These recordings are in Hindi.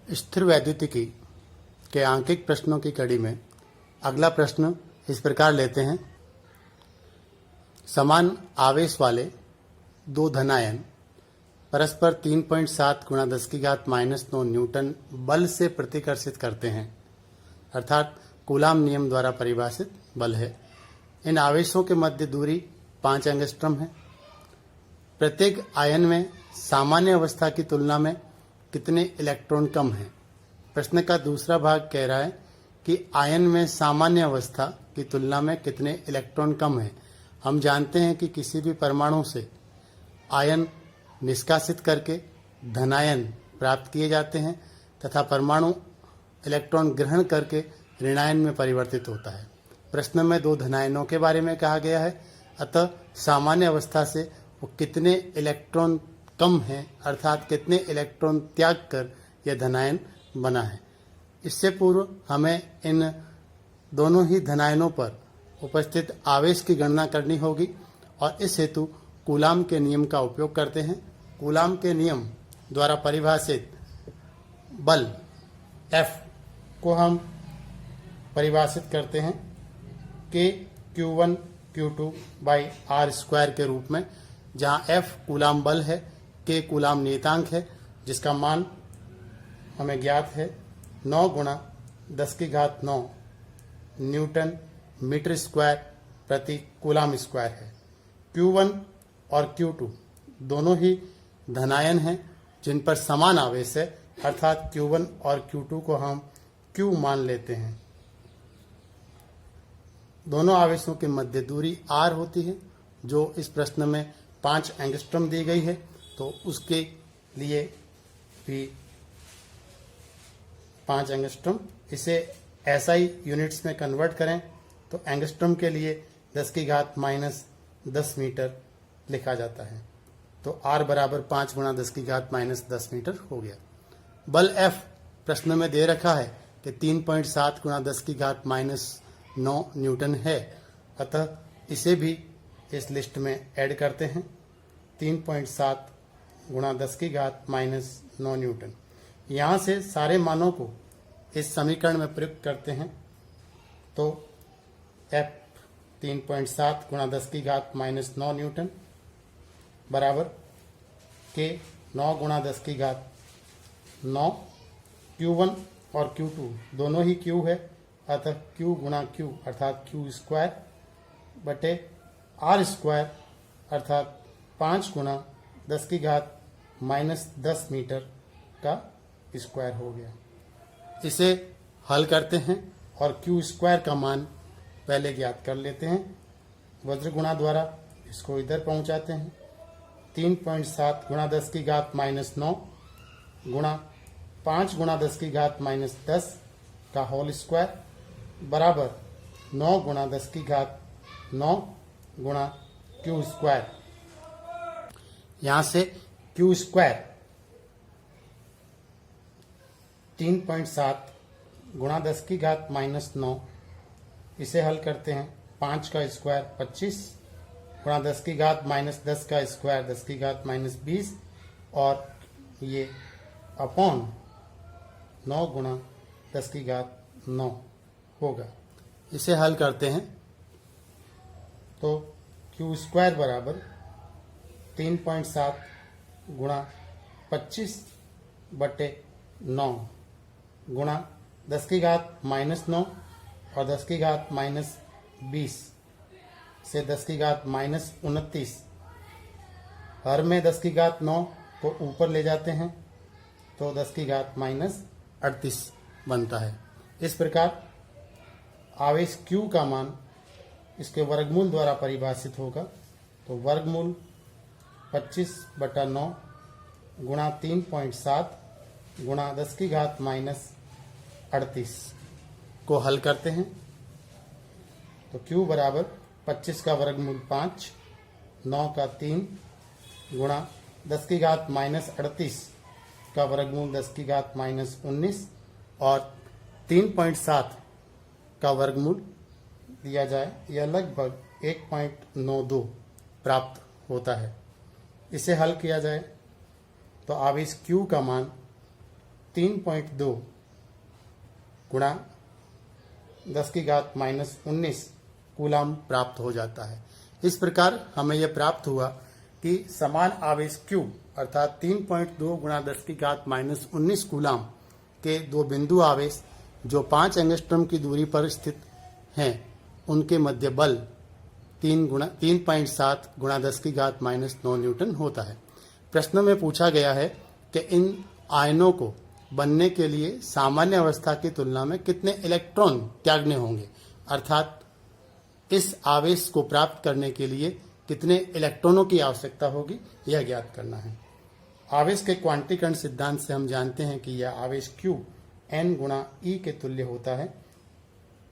स्थिर वैद्युतिकी के आंकिक प्रश्नों की कड़ी में अगला प्रश्न इस प्रकार लेते हैं। समान आवेश वाले दो धनायन परस्पर 3.7 गुणा 10⁻⁻9 न्यूटन बल से प्रतिकर्षित करते हैं, अर्थात कूलाम नियम द्वारा परिभाषित बल है। इन आवेशों के मध्य दूरी 5 एंगस्ट्रम है। प्रत्येक आयन में सामान्य अवस्था की तुलना में कितने इलेक्ट्रॉन कम हैं। प्रश्न का दूसरा भाग कह रहा है कि आयन में सामान्य अवस्था की तुलना में कितने इलेक्ट्रॉन कम हैं। हम जानते हैं कि किसी भी परमाणु से आयन निष्कासित करके धनायन प्राप्त किए जाते हैं तथा परमाणु इलेक्ट्रॉन ग्रहण करके ऋणायन में परिवर्तित होता है। प्रश्न में दो धनायनों के बारे में कहा गया है, अतः सामान्य अवस्था से वो कितने इलेक्ट्रॉन कम हैं, अर्थात कितने इलेक्ट्रॉन त्याग कर यह धनायन बना है। इससे पूर्व हमें इन दोनों ही धनायनों पर उपस्थित आवेश की गणना करनी होगी और इस हेतु कूलाम के नियम का उपयोग करते हैं। कूलाम के नियम द्वारा परिभाषित बल F को हम परिभाषित करते हैं Q1 Q2 by R square के रूप में, जहाँ F कूलाम बल है, K कूलाम नियतांक है, जिसका मान हमें ज्ञात है 9 गुणा 10⁹ न्यूटन मीटर स्क्वायर प्रति कूलाम स्क्वायर है। Q1 और Q2 दोनों ही धनायन हैं जिन पर समान आवेश है, अर्थात Q1 और Q2 को हम Q मान लेते हैं। दोनों आवेशों के मध्य दूरी R होती है, जो इस प्रश्न में 5 एंगस्ट्रम दी गई है, तो उसके लिए भी 5 एंगस्ट्रम। इसे SI यूनिट्स में कन्वर्ट करें तो एंगस्ट्रम के लिए 10⁻⁻10 मीटर लिखा जाता है। तो R बराबर 5 गुणा 10⁻⁻10 मीटर हो गया। बल F प्रश्न में दे रखा है कि 3.7 गुणा 10⁻⁹9 न्यूटन है, अतः इसे भी इस लिस्ट में ऐड करते हैं। 3.7 गुणा 10⁻⁻9 न्यूटन। यहाँ से सारे मानों को इस समीकरण में प्रयुक्त करते हैं तो F 3.7 गुणा 10⁻⁻9 न्यूटन बराबर K 9 गुणा 10⁻9। Q1 और Q2 दोनों ही Q है, अतः Q गुणा Q अर्थात Q स्क्वायर बटे R स्क्वायर अर्थात 5 गुणा 10⁻⁻10 मीटर का स्क्वायर हो गया। इसे हल करते हैं और Q स्क्वायर का मान पहले ज्ञात कर लेते हैं। वज्र गुणा द्वारा इसको इधर पहुंचाते हैं। 3.7 गुणा 10⁻⁻9 गुणा 5 गुणा 10⁻⁻10 का होल स्क्वायर बराबर 9 गुणा 10⁻9 गुणा Q स्क्वायर। यहाँ से Q स्क्वायर 3.7 गुणा 10⁻⁻9, इसे हल करते हैं। 5 का स्क्वायर 25 गुणा 10⁻⁻10 का स्क्वायर 10⁻⁻20 और ये अपॉन 9 गुणा 10⁻9 होगा। इसे हल करते हैं तो Q स्क्वायर बराबर 3.7 गुणा 25 बटे 9 गुणा 10⁻⁻9 और 10⁻⁻20 से 10⁻⁻29। हर में 10⁻9 को ऊपर ले जाते हैं तो 10⁻⁻38 बनता है। इस प्रकार आवेश Q का मान इसके वर्गमूल द्वारा परिभाषित होगा। तो वर्गमूल 25/9 गुणा 3.7 गुणा 10⁻⁻38 को हल करते हैं तो Q बराबर 25 का वर्गमूल 5, 9 का 3 गुणा 10⁻⁻38 का वर्गमूल 10⁻⁻19 और 3.7 का वर्गमूल दिया जाए, यह लगभग 1.92 प्राप्त होता है। इसे हल किया जाए तो आवेश Q का मान 3.2 गुणा 10 की घात -19 कूलाम प्राप्त हो जाता है। इस प्रकार हमें यह प्राप्त हुआ कि समान आवेश Q अर्थात 3.2 गुणा 10 की घात -19 कूलाम के दो बिंदु आवेश जो 5 एंगस्ट्रॉम की दूरी पर स्थित हैं, उनके मध्य बल 3.7 गुणा 10 की घात -9 न्यूटन होता है। प्रश्न में पूछा गया है कि इन आयनों को बनने के लिए सामान्य अवस्था की तुलना में कितने इलेक्ट्रॉन त्यागने होंगे, अर्थात इस आवेश को प्राप्त करने के लिए कितने इलेक्ट्रॉनों की आवश्यकता होगी, यह ज्ञात करना है। आवेश के क्वांटीकरण सिद्धांत से हम जानते हैं कि यह आवेश Q N गुणा E के तुल्य होता है।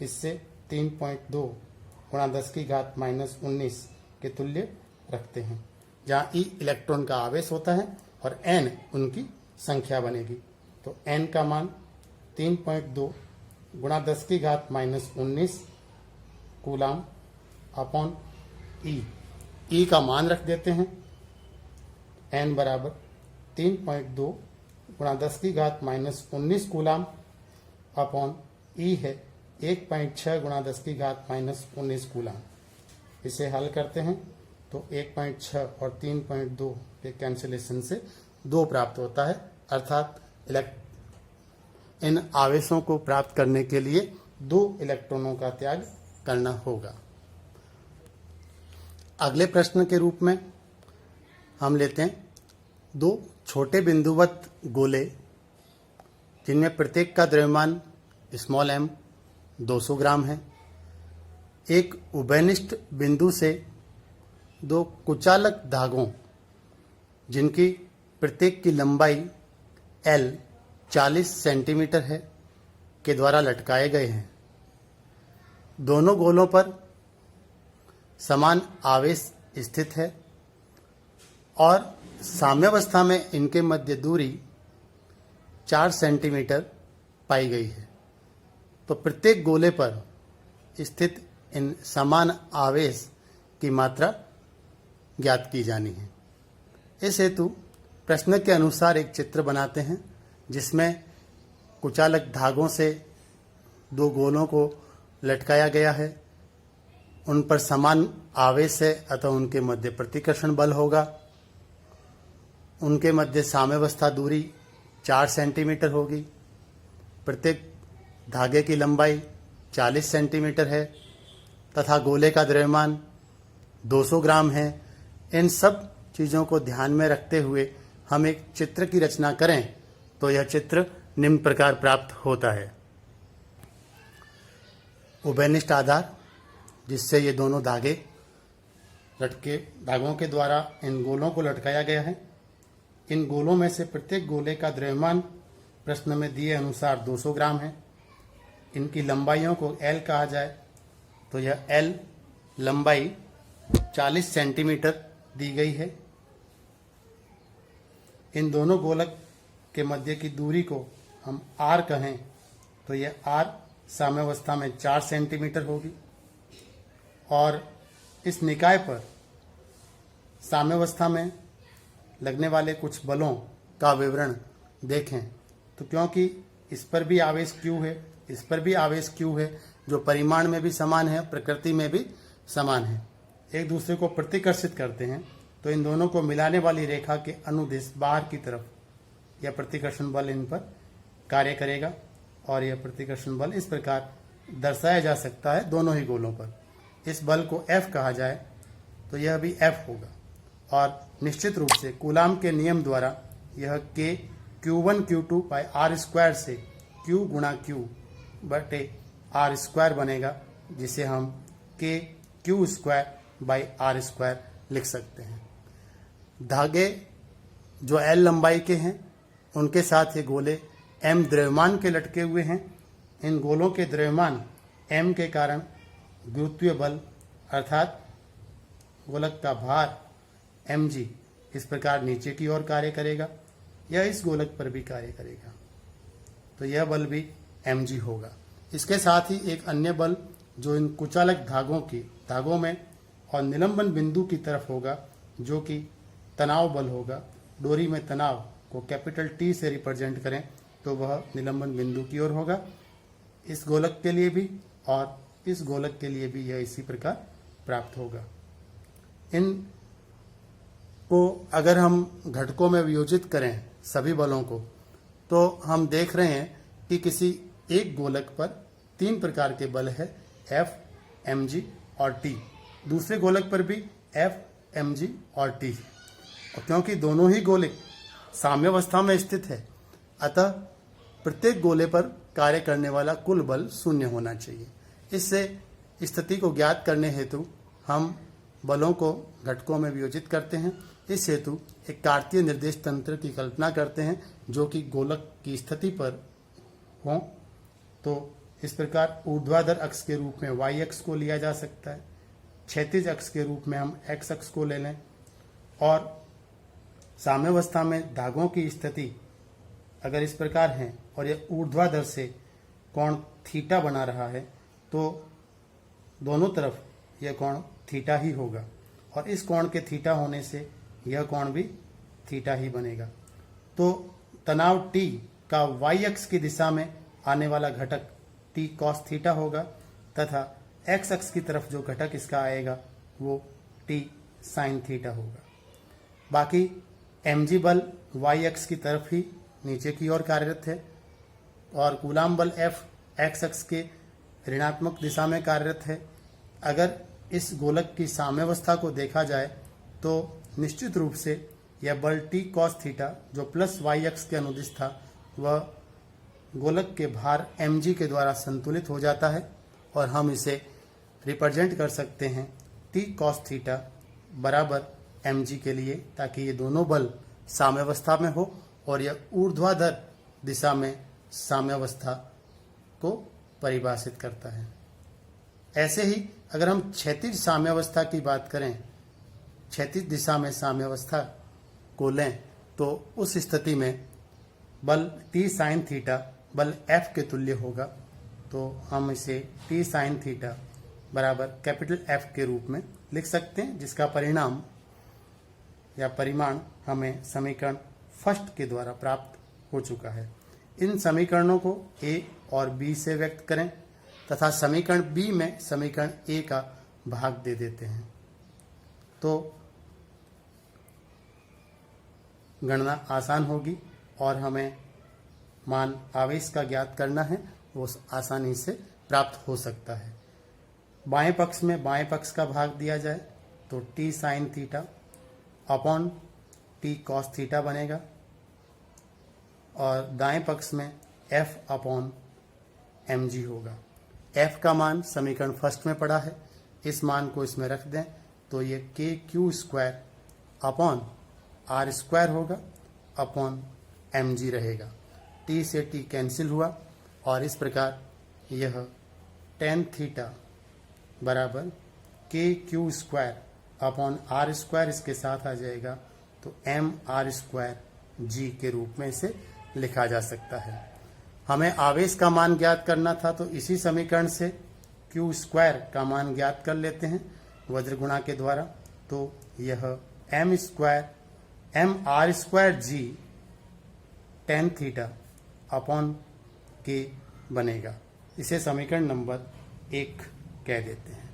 इससे 3.2 गुणा 10 की घात -19 के तुल्य रखते हैं, जहाँ E इलेक्ट्रॉन का आवेश होता है और N उनकी संख्या बनेगी। तो N का मान 3.2 गुणा 10 की घात -19 कूलाम अपॉन E का मान रख देते हैं। N बराबर 3.2 गुणा 10 की घात -19 कूलाम अपॉन E है 1.6 गुणा 10 की घात -19 कूलाम। इसे हल करते हैं तो 1.6 और 3.2 के कैंसिलेशन से 2 प्राप्त होता है, अर्थात इन आवेशों को प्राप्त करने के लिए 2 इलेक्ट्रॉनों का त्याग करना होगा। अगले प्रश्न के रूप में हम लेते हैं 2 छोटे बिंदुवत गोले जिनमें प्रत्येक का द्रव्यमान m 200 ग्राम है। एक उभयनिष्ठ बिंदु से 2 कुचालक धागों जिनकी प्रत्येक की लंबाई L 40 सेंटीमीटर है के द्वारा लटकाए गए हैं। दोनों गोलों पर समान आवेश स्थित है और साम्यावस्था में इनके मध्य दूरी 4 सेंटीमीटर पाई गई है। तो प्रत्येक गोले पर स्थित इन समान आवेश की मात्रा ज्ञात की जानी है। इस हेतु प्रश्न के अनुसार एक चित्र बनाते हैं जिसमें कुचालक धागों से 2 गोलों को लटकाया गया है। उन पर समान आवेश है, अतः उनके मध्य प्रतिकर्षण बल होगा। उनके मध्य साम्यावस्था दूरी 4 सेंटीमीटर होगी। प्रत्येक धागे की लंबाई 40 सेंटीमीटर है तथा गोले का द्रव्यमान 200 ग्राम है। इन सब चीज़ों को ध्यान में रखते हुए हम एक चित्र की रचना करें तो यह चित्र निम्न प्रकार प्राप्त होता है। उभयनिष्ठ आधार जिससे ये दोनों धागों के द्वारा इन गोलों को लटकाया गया है। इन गोलों में से प्रत्येक गोले का द्रव्यमान प्रश्न में दिए अनुसार 200 ग्राम है। इनकी लंबाइयों को L कहा जाए तो यह L लंबाई 40 सेंटीमीटर दी गई है। इन दोनों गोलक के मध्य की दूरी को हम R कहें तो यह R साम्यावस्था में 4 सेंटीमीटर होगी। और इस निकाय पर साम्यावस्था में लगने वाले कुछ बलों का विवरण देखें तो क्योंकि इस पर भी आवेश Q है, इस पर भी आवेश Q है, जो परिमाण में भी समान है, प्रकृति में भी समान है, एक दूसरे को प्रतिकर्षित करते हैं, तो इन दोनों को मिलाने वाली रेखा के अनुदिश बाहर की तरफ यह प्रतिकर्षण बल इन पर कार्य करेगा। और यह प्रतिकर्षण बल इस प्रकार दर्शाया जा सकता है दोनों ही गोलों पर। इस बल को F कहा जाए तो यह भी F होगा। और निश्चित रूप से कूलाम के नियम द्वारा यह K Q1 Q2 by R square से Q गुणा Q बटे R स्क्वायर बनेगा, जिसे हम K Q स्क्वायर बाई R स्क्वायर लिख सकते हैं। धागे जो L लंबाई के हैं उनके साथ ये गोले M द्रव्यमान के लटके हुए हैं। इन गोलों के द्रव्यमान M के कारण गुरुत्वीय बल अर्थात गोलक का भार mg इस प्रकार नीचे की ओर कार्य करेगा। यह इस गोलक पर भी कार्य करेगा, तो यह बल भी mg होगा। इसके साथ ही एक अन्य बल जो इन कुचालक धागों में और निलंबन बिंदु की तरफ होगा, जो कि तनाव बल होगा। डोरी में तनाव को कैपिटल T से रिप्रेजेंट करें तो वह निलंबन बिंदु की ओर होगा। इस गोलक के लिए भी और इस गोलक के लिए भी यह इसी प्रकार प्राप्त होगा। इन को अगर हम घटकों में वियोजित करें सभी बलों को, तो हम देख रहे हैं कि किसी एक गोलक पर 3 प्रकार के बल है, F, mg और T। दूसरे गोलक पर भी F, mg और T। और क्योंकि दोनों ही गोले साम्यावस्था में स्थित है, अतः प्रत्येक गोले पर कार्य करने वाला कुल बल 0 होना चाहिए। इससे स्थिति को ज्ञात करने हेतु हम बलों को घटकों में वियोजित करते हैं। इस हेतु एक कार्तीय निर्देश तंत्र की कल्पना करते हैं जो कि गोलक की स्थिति पर हो। तो इस प्रकार ऊर्ध्वाधर अक्ष के रूप में y अक्ष को लिया जा सकता है, क्षैतिज अक्ष के रूप में हम x अक्ष को ले लें, और साम्यावस्था में धागों की स्थिति अगर इस प्रकार है और यह ऊर्ध्वाधर से कोण थीटा बना रहा है, तो दोनों तरफ यह कोण थीटा ही होगा, और इस कोण के थीटा होने से यह कोण भी थीटा ही बनेगा। तो तनाव T का y अक्ष की दिशा में आने वाला घटक T cos थीटा होगा, तथा x अक्ष की तरफ जो घटक इसका आएगा वो T sin थीटा होगा। बाकी mg बल y अक्ष की तरफ ही नीचे की ओर कार्यरत है, और कूलाम बल F x अक्ष के ऋणात्मक दिशा में कार्यरत है। अगर इस गोलक की साम्यावस्था को देखा जाए तो निश्चित रूप से यह बल T cos थीटा जो प्लस y अक्ष के अनुदिश था, वह गोलक के भार mg के द्वारा संतुलित हो जाता है, और हम इसे रिप्रेजेंट कर सकते हैं T cos थीटा बराबर mg के लिए, ताकि ये दोनों बल साम्यावस्था में हो और यह ऊर्ध्वाधर दिशा में साम्यावस्था को परिभाषित करता है। ऐसे ही अगर हम क्षैतिज साम्यावस्था की बात करें, क्षैतिज दिशा में साम्यावस्था को लें, तो उस स्थिति में बल T sin थीटा बल F के तुल्य होगा। तो हम इसे T sin थीटा बराबर कैपिटल F के रूप में लिख सकते हैं, जिसका परिणाम या परिमाण हमें समीकरण फर्स्ट के द्वारा प्राप्त हो चुका है। इन समीकरणों को A और B से व्यक्त करें तथा समीकरण B में समीकरण A का भाग दे देते हैं, तो गणना आसान होगी और हमें मान आवेश का ज्ञात करना है, वो आसानी से प्राप्त हो सकता है। बाएं पक्ष में बाएं पक्ष का भाग दिया जाए तो T sin theta upon T cos theta बनेगा, और दाएं पक्ष में F अपॉन mg होगा। F का मान समीकरण फर्स्ट में पड़ा है, इस मान को इसमें रख दें तो ये KQ square upon R square होगा अपॉन mg रहेगा। T से T कैंसिल हुआ, और इस प्रकार यह tan थीटा बराबर KQ square upon R square इसके साथ आ जाएगा, तो mr स्क्वायर g के रूप में इसे लिखा जा सकता है। हमें आवेश का मान ज्ञात करना था, तो इसी समीकरण से Q स्क्वायर का मान ज्ञात कर लेते हैं वज्र गुणा के द्वारा। तो यह m r square g tan theta upon k बनेगा। इसे समीकरण नंबर 1 कह देते हैं।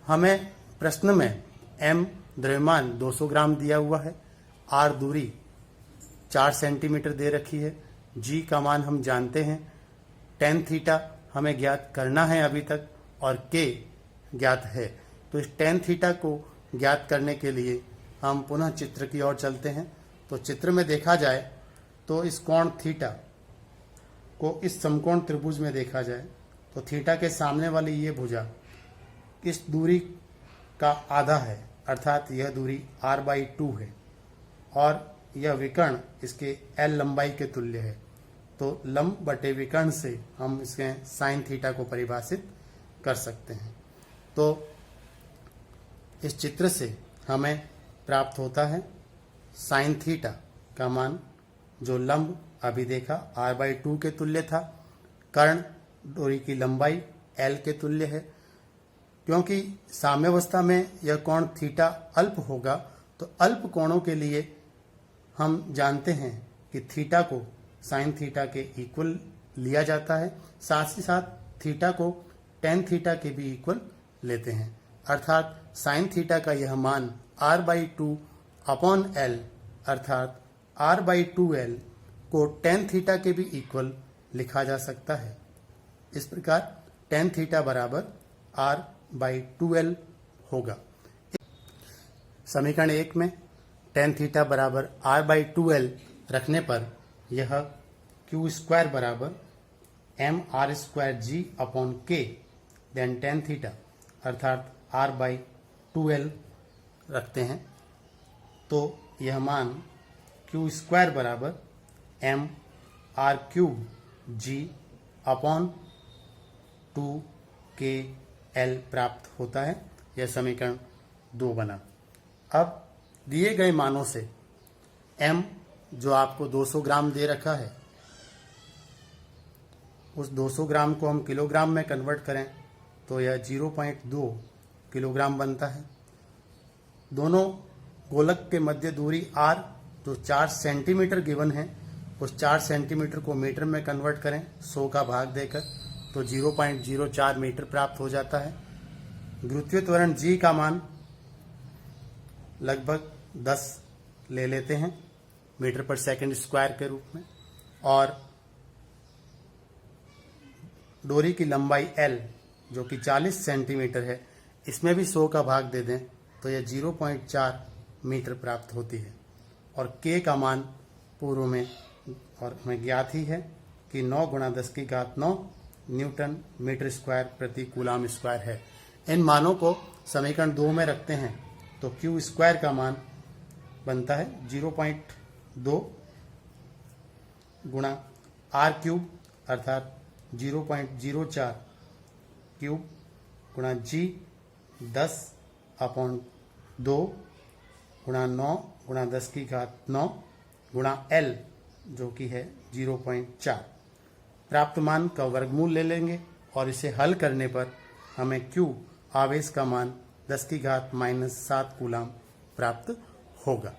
हमें प्रश्न में m द्रव्यमान 200 ग्राम दिया हुआ है, r दूरी 4 सेंटीमीटर दे रखी है, g का मान हम जानते हैं, tan थीटा हमें ज्ञात करना है अभी तक, और k ज्ञात है। तो इस tan थीटा को ज्ञात करने के लिए हम पुनः चित्र की ओर चलते हैं। तो चित्र में देखा जाए तो इस कोण थीटा को इस समकोण त्रिभुज में देखा जाए तो थीटा के सामने वाली ये भुजा इस दूरी का आधा है, अर्थात यह दूरी r/2 है, और यह विकर्ण इसके l लंबाई के तुल्य है। तो लंब बटे विकर्ण से हम इसके साइन थीटा को परिभाषित कर सकते हैं। तो इस चित्र से हमें प्राप्त होता है साइन थीटा का मान, जो लंब अभी देखा r/2 के तुल्य था, कर्ण डोरी की लंबाई l के तुल्य है। क्योंकि साम्यावस्था में यह कोण थीटा अल्प होगा, तो अल्प कोणों के लिए हम जानते हैं कि थीटा को साइन थीटा के इक्वल लिया जाता है, साथ ही साथ थीटा को टेन थीटा के भी इक्वल लेते हैं। अर्थात साइन थीटा का यह मान r/2 अपॉन एल अर्थात r/2l को टेन थीटा के भी इक्वल लिखा जा सकता है। इस प्रकार टेन थीटा बराबर r/2l होगा। समीकरण 1 में टेन थीटा बराबर r/2l रखने पर यह q स्क्वायर बराबर mr² upon k then tan theta अर्थात r/2l रखते हैं तो यह मान q स्क्वायर बराबर mr³ अपॉन 2kl प्राप्त होता है। यह समीकरण 2 बना। अब दिए गए मानों से m जो आपको 200 ग्राम दे रखा है, उस 200 ग्राम को हम किलोग्राम में कन्वर्ट करें तो यह 0.2 किलोग्राम बनता है। दोनों गोलक के मध्य दूरी r जो 4 सेंटीमीटर गिवन है, उस 4 सेंटीमीटर को मीटर में कन्वर्ट करें 100 का भाग देकर तो 0.04 मीटर प्राप्त हो जाता है। गुरुत्वीय त्वरण g का मान लगभग 10 ले लेते हैं मीटर पर सेकंड स्क्वायर के रूप में, और डोरी की लंबाई L जो कि 40 सेंटीमीटर है, इसमें भी 100 का भाग दे दें तो यह 0.4 मीटर प्राप्त होती है। और K का मान पूर्व में और हमें ज्ञात ही है कि 9 × 10⁹ न्यूटन मीटर स्क्वायर प्रति कूलाम स्क्वायर है। इन मानों को समीकरण 2 में रखते हैं तो q स्क्वायर का मान बनता है 0.2 गुणा r³ अर्थात 0.04 क्यूब गुणा g 10 अपॉन 2 गुणा 9 × 10⁹ गुणा l जो कि है 0.4। प्राप्त मान का वर्गमूल ले लेंगे और इसे हल करने पर हमें q आवेश का मान 10⁻⁻7 कूलाम प्राप्त होगा।